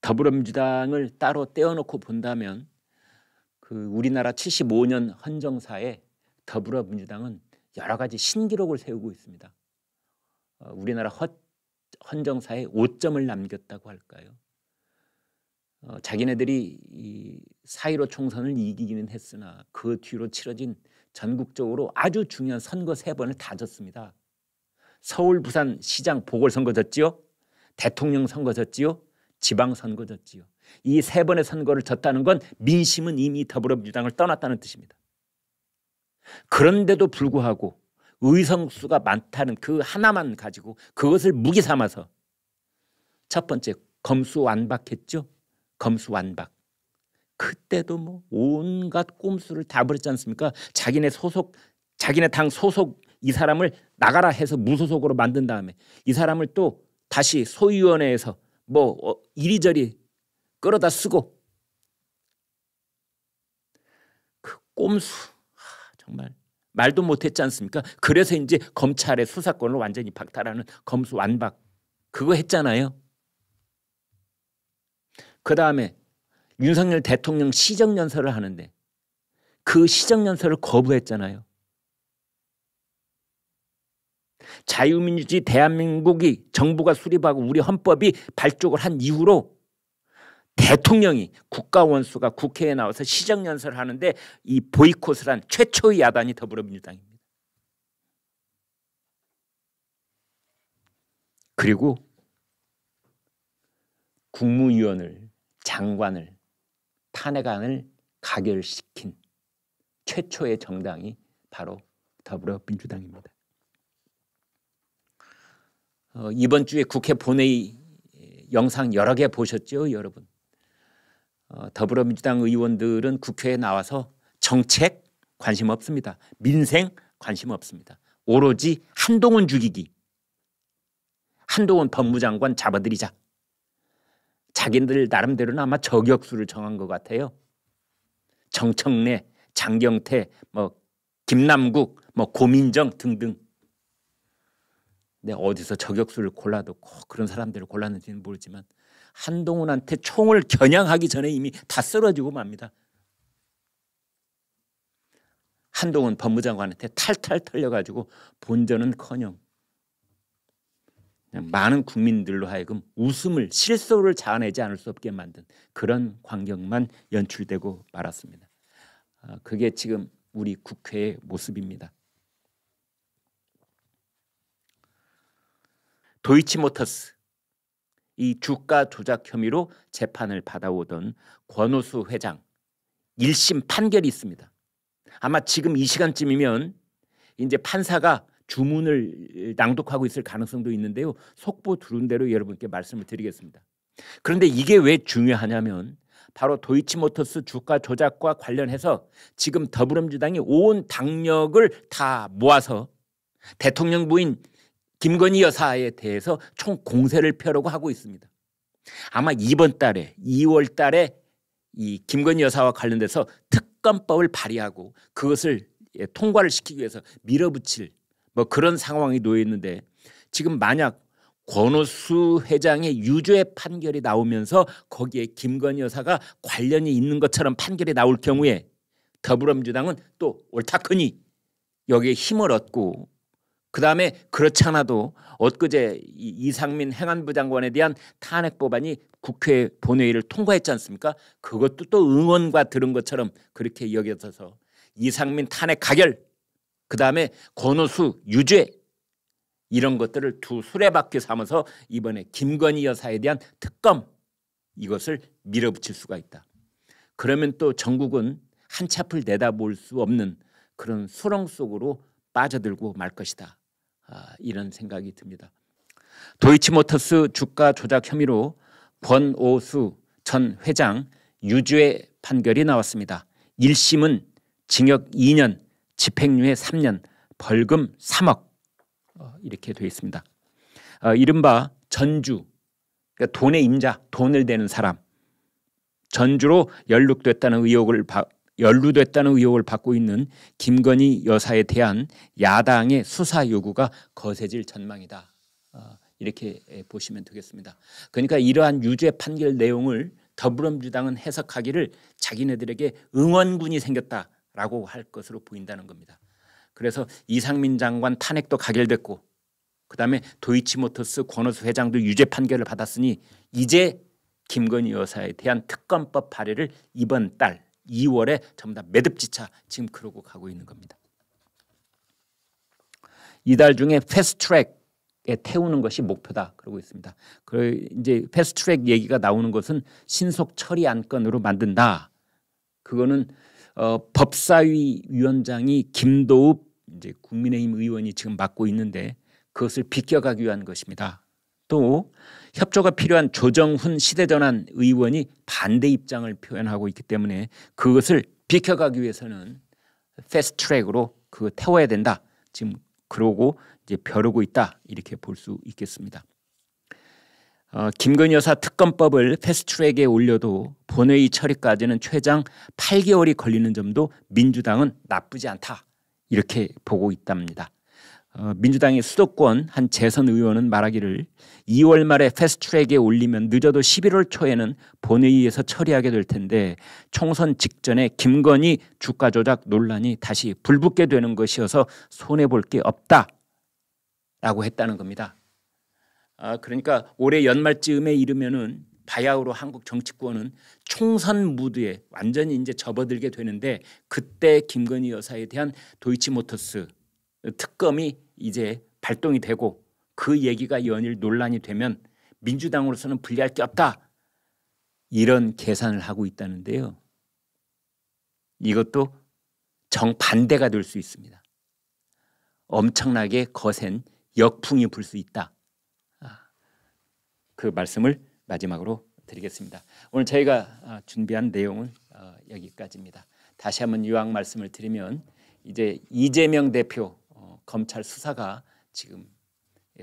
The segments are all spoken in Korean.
더불어민주당을 따로 떼어놓고 본다면 우리나라 75년 헌정사에 더불어민주당은 여러 가지 신기록을 세우고 있습니다. 우리나라 헌정사에 5점을 남겼다고 할까요? 자기네들이 이 4.15 총선을 이기기는 했으나 그 뒤로 치러진 전국적으로 아주 중요한 선거 3번을 다 졌습니다. 서울, 부산 시장 보궐선거 졌지요. 대통령 선거 졌지요. 지방선거 졌지요. 이 3번의 선거를 졌다는 건 민심은 이미 더불어민주당을 떠났다는 뜻입니다. 그런데도 불구하고 의석수가 많다는 그 하나만 가지고 그것을 무기 삼아서 첫 번째 검수완박했죠. 검수완박. 그때도 뭐 온갖 꼼수를 다 부렸지 않습니까? 자기네 당 소속 이 사람을 나가라 해서 무소속으로 만든 다음에 이 사람을 또 다시 소위원회에서 뭐 이리저리 끌어다 쓰고 그 꼼수 정말 말도 못했지 않습니까? 그래서 이제 검찰의 수사권을 완전히 박탈하는 검수완박 그거 했잖아요. 그 다음에 윤석열 대통령 시정연설을 하는데 그 시정연설을 거부했잖아요. 자유민주주의 대한민국이 정부가 수립하고 우리 헌법이 발족을 한 이후로 대통령이 국가원수가 국회에 나와서 시정연설을 하는데 이 보이콧을 한 최초의 야당이 더불어민주당입니다. 그리고 국무위원을 장관을 탄핵안을 가결시킨 최초의 정당이 바로 더불어민주당입니다. 이번 주에 국회 본회의 영상 여러 개 보셨죠, 여러분? 더불어민주당 의원들은 국회에 나와서 정책 관심 없습니다. 민생 관심 없습니다. 오로지 한동훈 죽이기. 한동훈 법무장관 잡아들이자. 자기들 나름대로는 아마 저격수를 정한 것 같아요. 정청래, 장경태, 김남국, 고민정 등등. 근데 어디서 저격수를 골라도 꼭 그런 사람들을 골랐는지는 모르지만 한동훈한테 총을 겨냥하기 전에 이미 다 쓰러지고 맙니다. 한동훈 법무장관한테 탈탈 털려가지고 본전은커녕 많은 국민들로 하여금 웃음을 실소를 자아내지 않을 수 없게 만든 그런 광경만 연출되고 말았습니다. 그게 지금 우리 국회의 모습입니다. 도이치모터스 이 주가 조작 혐의로 재판을 받아오던 권오수 회장 1심 판결이 있습니다. 아마 지금 이 시간쯤이면 이제 판사가 주문을 낭독하고 있을 가능성도 있는데요. 속보 들은 대로 여러분께 말씀을 드리겠습니다. 그런데 이게 왜 중요하냐면 바로 도이치모터스 주가 조작과 관련해서 지금 더불어민주당이 온 당력을 다 모아서 대통령 부인 김건희 여사에 대해서 총 공세를 펴려고 하고 있습니다. 아마 이번 달에 2월 달에 이 김건희 여사와 관련돼서 특검법을 발의하고 그것을 통과를 시키기 위해서 밀어붙일 그런 상황이 놓여 있는데 지금 만약 권오수 회장의 유죄 판결이 나오면서 거기에 김건희 여사가 관련이 있는 것처럼 판결이 나올 경우에 더불어민주당은 또 옳다커니 여기에 힘을 얻고 그다음에 그렇지 않아도 엊그제 이상민 행안부 장관에 대한 탄핵 법안이 국회 본회의를 통과했지 않습니까? 그것도 또 응원과 들은 것처럼 그렇게 여겨져서 이상민 탄핵 가결 그다음에 권오수 유죄 이런 것들을 두 수레바퀴 삼아서 이번에 김건희 여사에 대한 특검 이것을 밀어붙일 수가 있다. 그러면 또 전국은 한치 앞을 내다볼 수 없는 그런 수렁 속으로 빠져들고 말 것이다. 이런 생각이 듭니다. 도이치모터스 주가 조작 혐의로 권오수 전 회장 유죄 판결이 나왔습니다. 1심은 징역 2년, 집행유예 3년, 벌금 3억 이렇게 되어 있습니다. 이른바 전주, 그러니까 돈의 임자, 돈을 대는 사람, 전주로 연루됐다는 의혹을 받고 있는 김건희 여사에 대한 야당의 수사 요구가 거세질 전망이다. 이렇게 보시면 되겠습니다. 그러니까 이러한 유죄 판결 내용을 더불어민주당은 해석하기를 자기네들에게 응원군이 생겼다라고 할 것으로 보인다는 겁니다. 그래서 이상민 장관 탄핵도 가결됐고 그다음에 도이치모터스 권오수 회장도 유죄 판결을 받았으니 이제 김건희 여사에 대한 특검법 발의를 이번 달 2월에 전부 다 매듭지차 지금 그러고 가고 있는 겁니다. 이달 중에 패스트트랙에 태우는 것이 목표다 그러고 있습니다. 그 이제 패스트트랙 얘기가 나오는 것은 신속 처리 안건으로 만든다. 그거는 법사위 위원장이 김도읍 이제 국민의힘 의원이 지금 맡고 있는데 그것을 비껴가기 위한 것입니다. 또 협조가 필요한 조정훈 시대전환 의원이 반대 입장을 표현하고 있기 때문에 그것을 비켜가기 위해서는 패스트트랙으로 그거 태워야 된다. 지금 그러고 이제 벼르고 있다 이렇게 볼 수 있겠습니다. 김건희 여사 특검법을 패스트트랙에 올려도 본회의 처리까지는 최장 8개월이 걸리는 점도 민주당은 나쁘지 않다 이렇게 보고 있답니다. 민주당의 수도권 한 재선 의원은 말하기를 2월 말에 패스트트랙에 올리면 늦어도 11월 초에는 본회의에서 처리하게 될 텐데 총선 직전에 김건희 주가 조작 논란이 다시 불붙게 되는 것이어서 손해볼 게 없다라고 했다는 겁니다. 그러니까 올해 연말쯤에 이르면은 바야흐로 한국 정치권은 총선 무드에 완전히 이제 접어들게 되는데 그때 김건희 여사에 대한 도이치모터스 특검이 이제 발동이 되고 그 얘기가 연일 논란이 되면 민주당으로서는 불리할 게 없다 이런 계산을 하고 있다는데요. 이것도 정반대가 될 수 있습니다. 엄청나게 거센 역풍이 불 수 있다. 그 말씀을 마지막으로 드리겠습니다. 오늘 저희가 준비한 내용은 여기까지입니다. 다시 한번 요약 말씀을 드리면 이제 이재명 대표 검찰 수사가 지금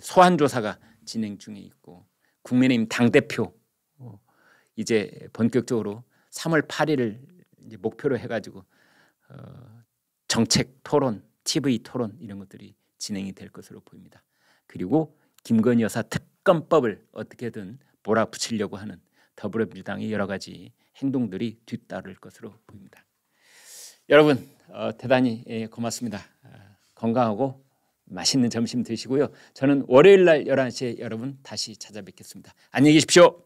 소환 조사가 진행 중에 있고 국민의힘 당대표 이제 본격적으로 3월 8일을 이제 목표로 해가지고 정책 토론, TV 토론 이런 것들이 진행이 될 것으로 보입니다. 그리고 김건희 여사 특검법을 어떻게든 몰아붙이려고 하는 더불어민주당의 여러 가지 행동들이 뒤따를 것으로 보입니다. 여러분 대단히 고맙습니다. 건강하고 맛있는 점심 드시고요. 저는 월요일 날 11시에 여러분 다시 찾아뵙겠습니다. 안녕히 계십시오.